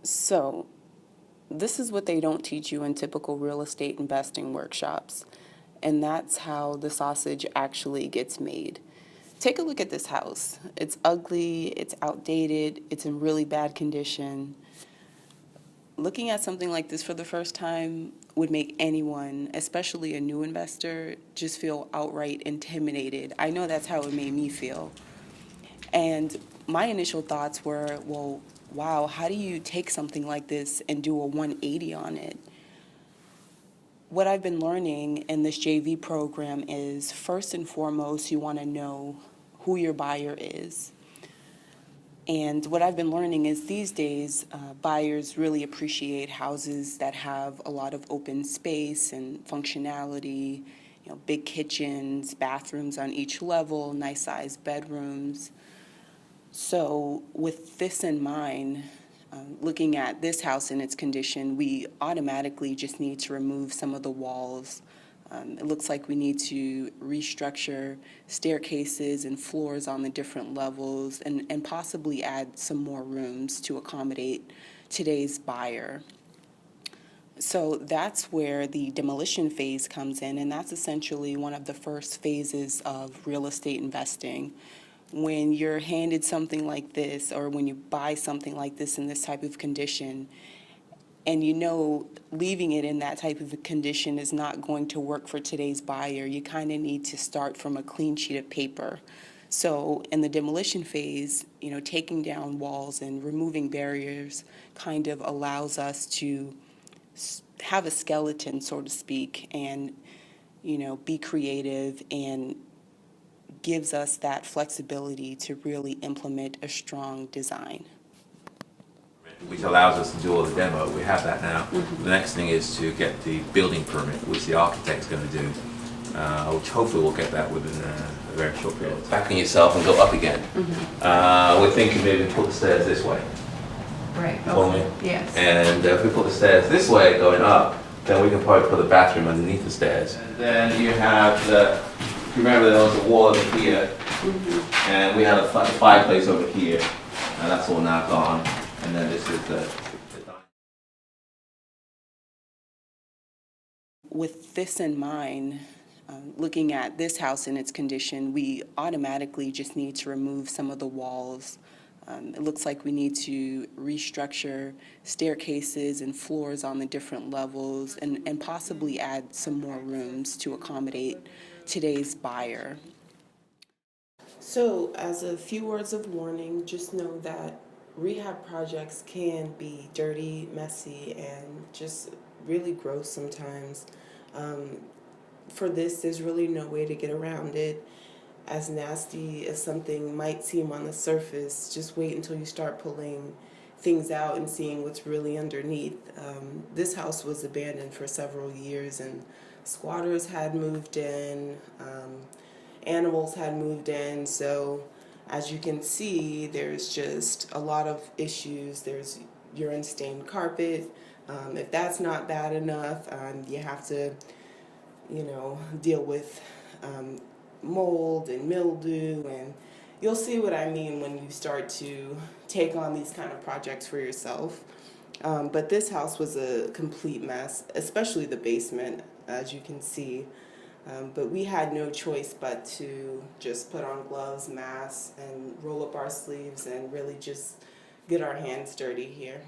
So, this is what they don't teach you in typical real estate investing workshops. And that's how the sausage actually gets made. Take a look at this house. It's ugly, it's outdated, it's in really bad condition. Looking at something like this for the first time would make anyone, especially a new investor, just feel outright intimidated. I know that's how it made me feel. And my initial thoughts were, well, wow, how do you take something like this and do a 180 on it? What I've been learning in this JV program is, first and foremost, you want to know who your buyer is. And what I've been learning is these days, buyers really appreciate houses that have a lot of open space and functionality, big kitchens, bathrooms on each level, nice sized bedrooms. So with this in mind, looking at this house in its condition, we automatically just need to remove some of the walls. It looks like we need to restructure staircases and floors on the different levels and possibly add some more rooms to accommodate today's buyer. So that's where the demolition phase comes in, and that's essentially one of the first phases of real estate investing. When you're handed something like this, or when you buy something like this in this type of condition, and leaving it in that type of a condition is not going to work for today's buyer, you kind of need to start from a clean sheet of paper. So in the demolition phase, taking down walls and removing barriers kind of allows us to have a skeleton, so to speak, and be creative, and gives us that flexibility to really implement a strong design. Which allows us to do all the demo. We have that now. Mm-hmm. The next thing is to get the building permit, which the architect's going to do, which hopefully we'll get that within a very short period. Back on yourself and go up again. Mm-hmm. We're thinking maybe put the stairs this way. Right. Follow me? Yes. And if we put the stairs this way going up, then we can probably put the bathroom underneath the stairs. And then you have the, remember there was a wall over here, mm-hmm. and we had a fireplace over here, and that's all now gone. And then this is the With this in mind, looking at this house in its condition, we automatically just need to remove some of the walls. It looks like we need to restructure staircases and floors on the different levels, and possibly add some more rooms to accommodate today's buyer. So, as a few words of warning, just know that rehab projects can be dirty, messy, and just really gross sometimes. For this, there's really no way to get around it. As nasty as something might seem on the surface, just wait until you start pulling things out and seeing what's really underneath. This house was abandoned for several years, and squatters had moved in, animals had moved in, so as you can see, there's just a lot of issues. There's urine-stained carpet. If that's not bad enough, you have to, deal with mold and mildew, and you'll see what I mean when you start to take on these kind of projects for yourself. But this house was a complete mess, especially the basement, as you can see. But we had no choice but to just put on gloves, masks, and roll up our sleeves and really just get our hands dirty here.